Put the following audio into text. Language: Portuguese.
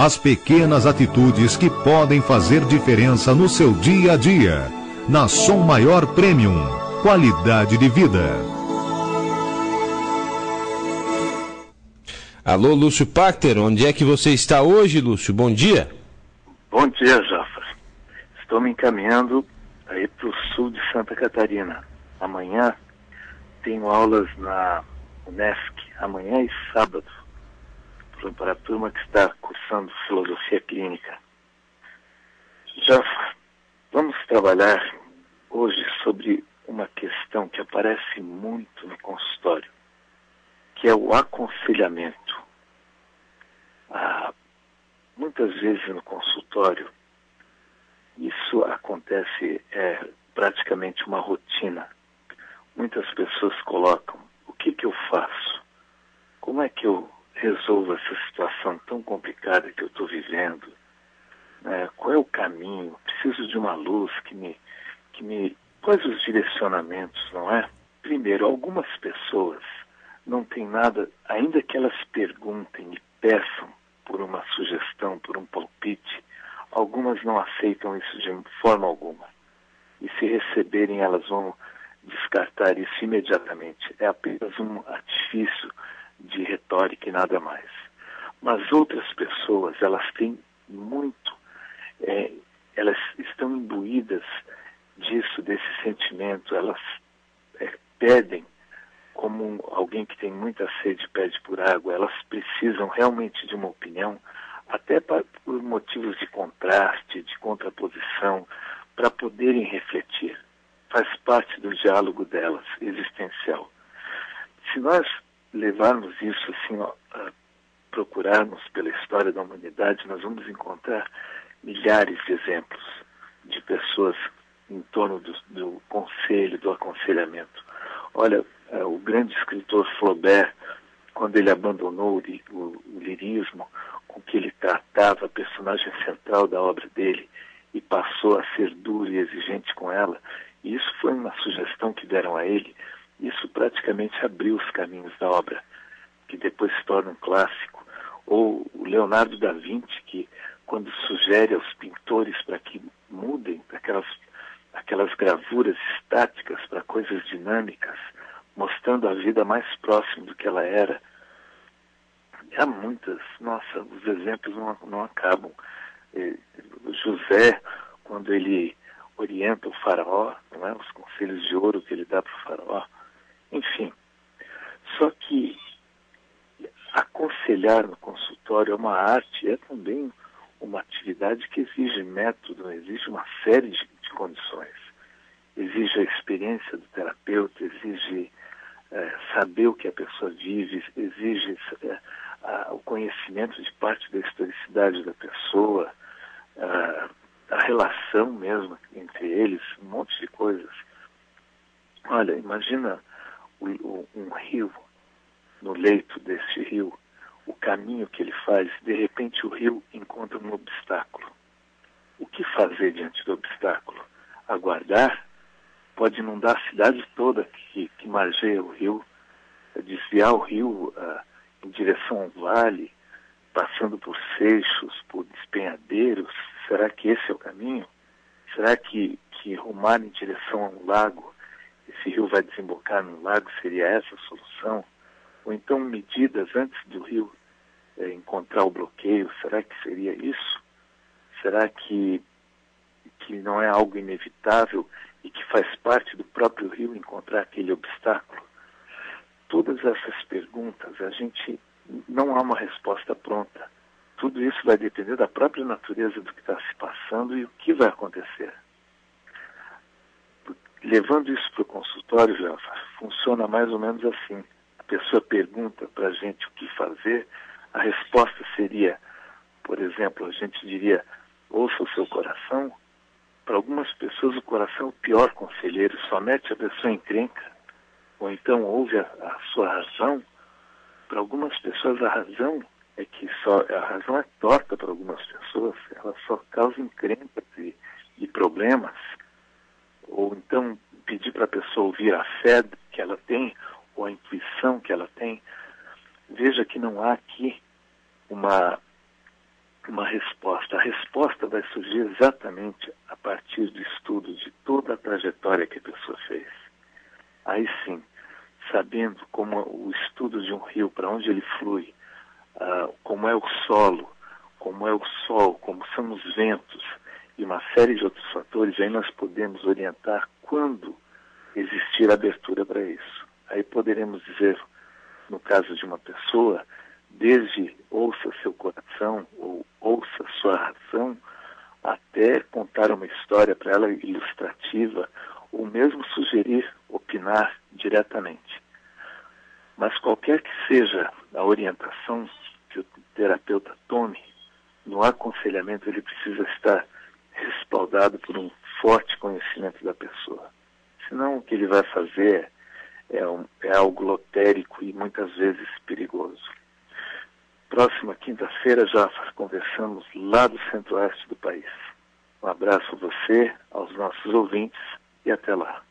As pequenas atitudes que podem fazer diferença no seu dia a dia. Na Som Maior Premium. Qualidade de vida. Alô, Lúcio Pachter, onde é que você está hoje, Lúcio? Bom dia. Bom dia, Jafra. Estou me encaminhando aí para o sul de Santa Catarina. Amanhã tenho aulas na Unesc, amanhã e sábado, para a turma que está cursando Filosofia Clínica. Jafra, vamos trabalhar hoje sobre uma questão que aparece muito no consultório, que é o aconselhamento. Muitas vezes no consultório, isso acontece, praticamente uma rotina. Muitas pessoas colocam: o que eu faço? Como é que eu resolvo essa situação tão complicada que eu estou vivendo? Qual é o caminho? Preciso de uma luz que me... Quais os direcionamentos, não é? Primeiro, algumas pessoas não têm nada, ainda que elas perguntem e peçam por uma sugestão, por um palpite, algumas não aceitam isso de forma alguma. E se receberem, elas vão descartar isso imediatamente. É apenas um artifício de retórica e nada mais. Mas outras pessoas, elas têm muito, elas estão imbuídas disso, desse sentimento, elas pedem, como alguém que tem muita sede pede por água, elas precisam realmente de uma opinião, até por motivos de contraste, de contraposição, para poderem refletir. Faz parte do diálogo delas, existencial. Se nós levarmos isso assim, procurarmos pela história da humanidade, nós vamos encontrar milhares de exemplos de pessoas em torno do conselho, do aconselhamento. Olha, o grande escritor Flaubert, quando ele abandonou o lirismo com que ele tratava a personagem central da obra dele e passou a ser duro e exigente com ela, e isso foi uma sugestão que deram a ele, isso praticamente abriu os caminhos da obra, que depois se torna um clássico. Ou o Leonardo da Vinci, que quando sugere aos pintores para que mudem aquelas gravuras estáticas para coisas dinâmicas, mostrando a vida mais próxima do que ela era. Há muitas, nossa, os exemplos não acabam. José, quando ele orienta o faraó, não é? Os conselhos de ouro que ele dá para o faraó, enfim. Só que aconselhar no consultório é uma arte, é também uma atividade que exige método, exige uma série de condições. Exige a experiência do terapeuta, exige saber o que a pessoa vive, exige o conhecimento de parte da historicidade da pessoa, a relação mesmo entre eles, um monte de coisas. Olha, imagina um rio, no leito desse rio, o caminho que ele faz, de repente o rio encontra um obstáculo. O que fazer diante do obstáculo? Aguardar? Pode inundar a cidade toda que margeia o rio, desviar o rio em direção ao vale, passando por seixos, por despenhadeiros. Será que esse é o caminho? Será que rumar em direção a um lago, esse rio vai desembocar num lago, seria essa a solução? Ou então medidas antes do rio encontrar o bloqueio, será que seria isso? Será que não é algo inevitável e que faz parte do próprio rio encontrar aquele obstáculo? Todas essas perguntas, não há uma resposta pronta. Tudo isso vai depender da própria natureza do que está se passando e o que vai acontecer. Levando isso para o consultório, já funciona mais ou menos assim. A pessoa pergunta para a gente o que fazer, a resposta seria, por exemplo, a gente diria: ouça o seu coração. Para algumas pessoas o coração é o pior conselheiro, só mete a pessoa em encrenca. Ou então ouve a sua razão. Para algumas pessoas a razão é torta para algumas pessoas, ela só causa encrencas e problemas. Ou então pedir para a pessoa ouvir a fé que ela tem, ou a intuição que ela tem. Veja que não há aqui uma resposta. A resposta vai surgir exatamente a partir do estudo de toda a trajetória que a pessoa fez. Aí sim, sabendo como o estudo de um rio, para onde ele flui, como é o solo, como é o sol, como são os ventos e uma série de outros fatores, aí nós podemos orientar quando existir abertura para isso. Aí poderemos dizer, no caso de uma pessoa, desde ouça seu coração ou ouça sua razão, até contar uma história para ela ilustrativa, ou mesmo sugerir, opinar diretamente. Mas qualquer que seja a orientação que o terapeuta tome, no aconselhamento ele precisa estar respaldado por um forte conhecimento da pessoa. Senão o que ele vai fazer é algo lotérico e muitas vezes perigoso. Próxima quinta-feira já conversamos lá do centro-oeste do país. Um abraço a você, aos nossos ouvintes e até lá.